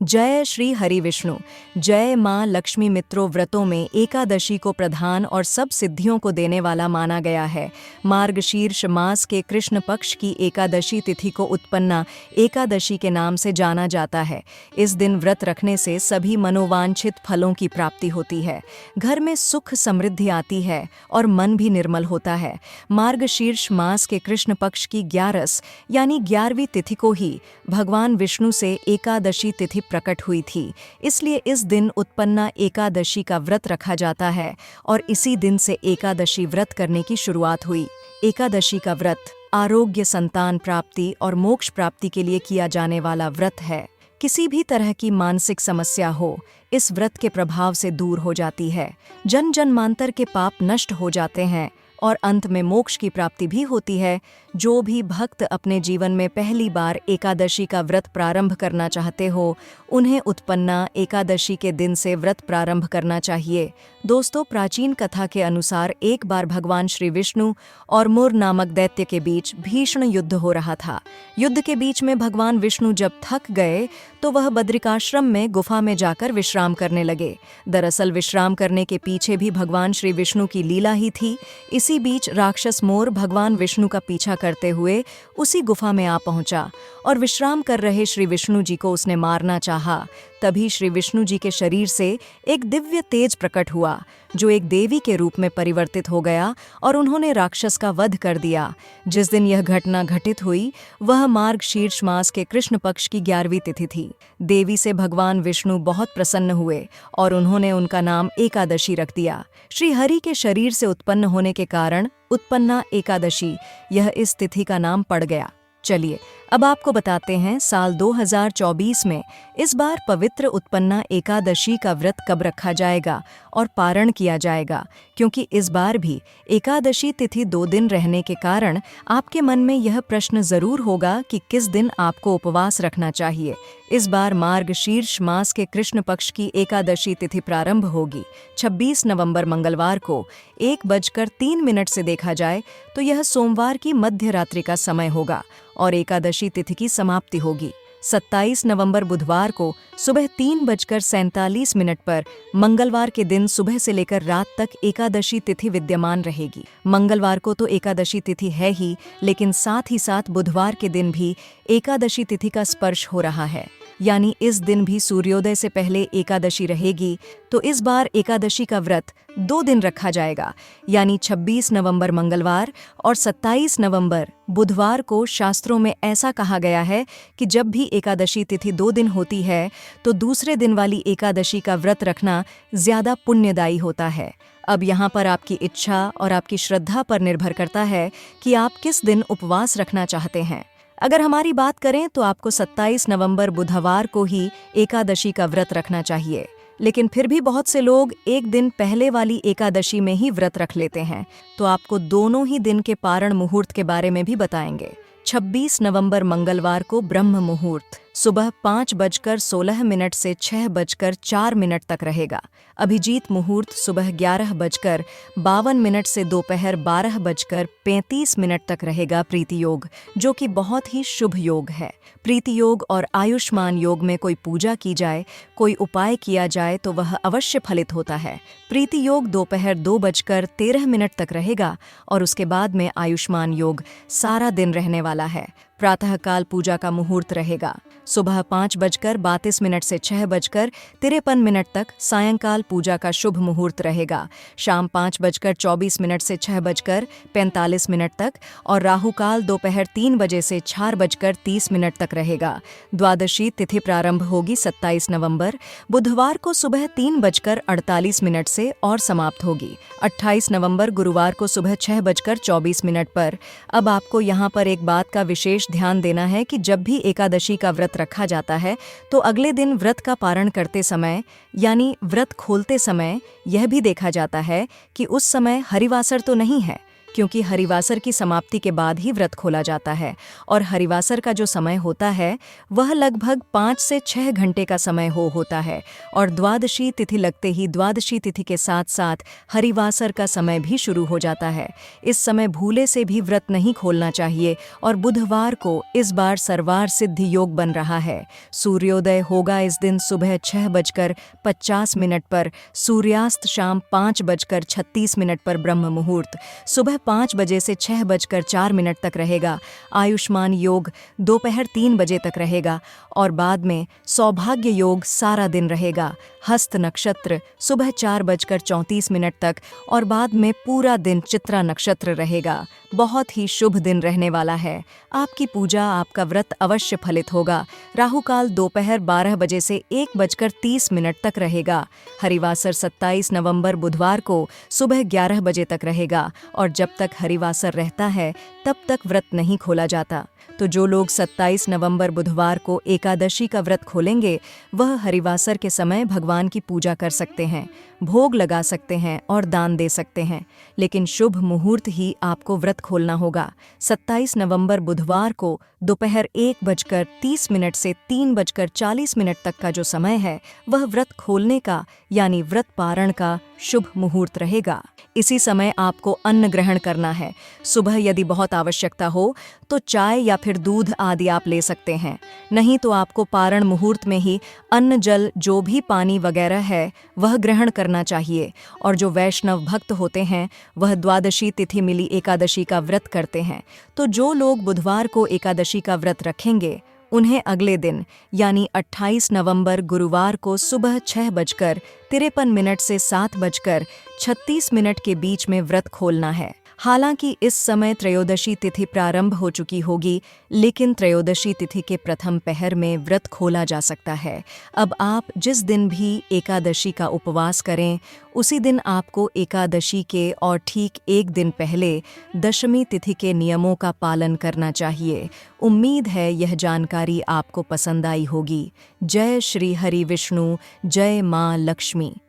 जय श्री हरि विष्णु। जय माँ लक्ष्मी। मित्रों, व्रतों में एकादशी को प्रधान और सब सिद्धियों को देने वाला माना गया है। मार्गशीर्ष मास के कृष्ण पक्ष की एकादशी तिथि को उत्पन्ना एकादशी के नाम से जाना जाता है। इस दिन व्रत रखने से सभी मनोवांछित फलों की प्राप्ति होती है, घर में सुख समृद्धि आती है और मन भी निर्मल होता है। मार्गशीर्ष मास के कृष्ण पक्ष की 11 यानी 11वीं तिथि को ही भगवान विष्णु से एकादशी तिथि प्रकट हुई थी, इसलिए इस दिन उत्पन्ना एकादशी का व्रत रखा जाता है और इसी दिन से एकादशी व्रत करने की शुरुआत हुई। एकादशी का व्रत आरोग्य, संतान प्राप्ति और मोक्ष प्राप्ति के लिए किया जाने वाला व्रत है। किसी भी तरह की मानसिक समस्या हो, इस व्रत के प्रभाव से दूर हो जाती है। जन जन्मांतर के पाप नष्ट हो जाते हैं और अंत में मोक्ष की प्राप्ति भी होती है। जो भी भक्त अपने जीवन में पहली बार एकादशी का व्रत प्रारंभ करना चाहते हो, उन्हें उत्पन्ना एकादशी के दिन से व्रत प्रारंभ करना चाहिए। दोस्तों, प्राचीन कथा के अनुसार एक बार भगवान श्री विष्णु और मुर नामक दैत्य के बीच भीषण युद्ध हो रहा था। युद्ध के बीच में भगवान विष्णु जब थक गए तो वह बद्रिकाश्रम में गुफा में जाकर विश्राम करने लगे। दरअसल विश्राम करने के पीछे भी भगवान श्री विष्णु की लीला ही थी। इसी बीच राक्षस मोर भगवान विष्णु का पीछा करते हुए उसी गुफा में आ पहुंचा और विश्राम कर रहे श्री विष्णु जी को उसने मारना चाहा। तभी श्री विष्णु जी के शरीर से एक दिव्य तेज प्रकट हुआ, जो एक देवी के रूप में परिवर्तित हो गया और उन्होंने राक्षस का वध कर दिया। जिस दिन यह घटना घटित हुई वह मार्गशीर्ष मास के कृष्ण पक्ष की 11वीं तिथि थी। देवी से भगवान विष्णु बहुत प्रसन्न हुए और उन्होंने उनका नाम एकादशी रख दिया। श्री हरि के शरीर से उत्पन्न होने के कारण उत्पन्ना एकादशी, यह इस तिथि का नाम पड़ गया। चलिए अब आपको बताते हैं साल 2024 में इस बार पवित्र उत्पन्ना एकादशी का व्रत कब रखा जाएगा और पारण किया जाएगा, क्योंकि इस बार भी एकादशी तिथि 2 दिन रहने के कारण आपके मन में यह प्रश्न जरूर होगा कि किस दिन आपको उपवास रखना चाहिए। इस बार मार्गशीर्ष मास के कृष्ण पक्ष की एकादशी तिथि प्रारंभ होगी 26 नवंबर मंगलवार को 1:03 से देखा जाए तो यह सोमवार की मध्य रात्रि का समय होगा और एकादशी तिथि की समाप्ति होगी 27 नवंबर बुधवार को सुबह 3:47 पर। मंगलवार के दिन सुबह से लेकर रात तक एकादशी तिथि विद्यमान रहेगी। मंगलवार को तो एकादशी तिथि है ही, लेकिन साथ ही साथ बुधवार के दिन भी एकादशी तिथि का स्पर्श हो रहा है, यानी इस दिन भी सूर्योदय से पहले एकादशी रहेगी। तो इस बार एकादशी का व्रत 2 दिन रखा जाएगा, यानी 26 नवंबर मंगलवार और 27 नवंबर बुधवार को। शास्त्रों में ऐसा कहा गया है कि जब भी एकादशी तिथि 2 दिन होती है तो दूसरे दिन वाली एकादशी का व्रत रखना ज्यादा पुण्यदायी होता है। अब यहाँ पर आपकी इच्छा और आपकी श्रद्धा पर निर्भर करता है कि आप किस दिन उपवास रखना चाहते हैं। अगर हमारी बात करें तो आपको 27 नवंबर बुधवार को ही एकादशी का व्रत रखना चाहिए, लेकिन फिर भी बहुत से लोग एक दिन पहले वाली एकादशी में ही व्रत रख लेते हैं, तो आपको दोनों ही दिन के पारण मुहूर्त के बारे में भी बताएंगे। 26 नवंबर मंगलवार को ब्रह्म मुहूर्त सुबह 5:16 से 6:04 तक रहेगा। अभिजीत मुहूर्त सुबह 11:52 से दोपहर 12:35 तक रहेगा। प्रीति योग, जो कि बहुत ही शुभ योग है। प्रीति योग और आयुष्मान योग में कोई पूजा की जाए, कोई उपाय किया जाए तो वह अवश्य फलित होता है। प्रीति योग दोपहर 2:13 तक रहेगा और उसके बाद में आयुष्मान योग सारा दिन रहने वाला है। प्रातःकाल पूजा का मुहूर्त रहेगा सुबह 5:32 से 6:53 तक। सायंकाल पूजा का शुभ मुहूर्त रहेगा शाम 5:24 से 6:45 तक और राहुकाल दोपहर 3 बजे से 4:30 तक रहेगा। द्वादशी तिथि प्रारंभ होगी 27 नवंबर बुधवार को सुबह 3:48 से और समाप्त होगी 28 नवंबर गुरुवार को सुबह 6:24 पर। अब आपको यहाँ पर एक बात का विशेष ध्यान देना है कि जब भी एकादशी का व्रत रखा जाता है तो अगले दिन व्रत का पारण करते समय, यानी व्रत खोलते समय, यह भी देखा जाता है कि उस समय हरिवासर तो नहीं है, क्योंकि हरिवासर की समाप्ति के बाद ही व्रत खोला जाता है और हरिवासर का जो समय होता है वह लगभग 5 से 6 घंटे का समय होता है और द्वादशी तिथि लगते ही द्वादशी तिथि के साथ साथ हरिवासर का समय भी शुरू हो जाता है। इस समय भूले से भी व्रत नहीं खोलना चाहिए और बुधवार को इस बार सर्वार सिद्धि योग बन रहा है। सूर्योदय होगा इस दिन सुबह 6:50 पर, सूर्यास्त शाम 5:36 पर ब्रह्म मुहूर्त सुबह 5 बजे से 6:04 तक रहेगा। आयुष्मान योग दोपहर 3 बजे तक रहेगा और बाद में सौभाग्य योग सारा दिन रहेगा। हस्त नक्षत्र सुबह 4:34 तक और बाद में पूरा दिन चित्रा नक्षत्र रहेगा। बहुत ही शुभ दिन रहने वाला है। आपकी पूजा, आपका व्रत अवश्य फलित होगा। राहुकाल दोपहर 12 बजे से 1:30 तक रहेगा। हरिवासर 27 नवंबर बुधवार को सुबह 11 बजे तक रहेगा और जब तक हरिवासर रहता है तब तक व्रत नहीं खोला जाता। तो जो लोग 27 नवंबर बुधवार को एकादशी का व्रत खोलेंगे वह हरिवासर के समय भगवान की पूजा कर सकते हैं, भोग लगा सकते हैं और दान दे सकते हैं, लेकिन शुभ मुहूर्त ही आपको व्रत खोलना होगा। 27 नवंबर बुधवार को दोपहर 1:30 से 3:40 तक का जो समय है वह व्रत खोलने का यानी व्रत पारण का शुभ मुहूर्त रहेगा। इसी समय आपको अन्न ग्रहण करना है। सुबह यदि बहुत आवश्यकता हो तो चाय या फिर दूध आदि आप ले सकते हैं, नहीं तो आपको पारण मुहूर्त में ही अन्न, जल, जो भी पानी वगैरह है वह ग्रहण करना चाहिए। और जो वैष्णव भक्त होते हैं वह द्वादशी तिथि मिली एकादशी का व्रत करते हैं। तो जो लोग बुधवार को एकादशी का व्रत रखेंगे उन्हें अगले दिन यानी 28 नवंबर गुरुवार को सुबह 6:53 से 7:36 के बीच में व्रत खोलना है। हालांकि इस समय त्रयोदशी तिथि प्रारंभ हो चुकी होगी, लेकिन त्रयोदशी तिथि के प्रथम पहर में व्रत खोला जा सकता है। अब आप जिस दिन भी एकादशी का उपवास करें उसी दिन आपको एकादशी के और ठीक एक दिन पहले दशमी तिथि के नियमों का पालन करना चाहिए। उम्मीद है यह जानकारी आपको पसंद आई होगी। जय श्री हरि विष्णु, जय माँ लक्ष्मी।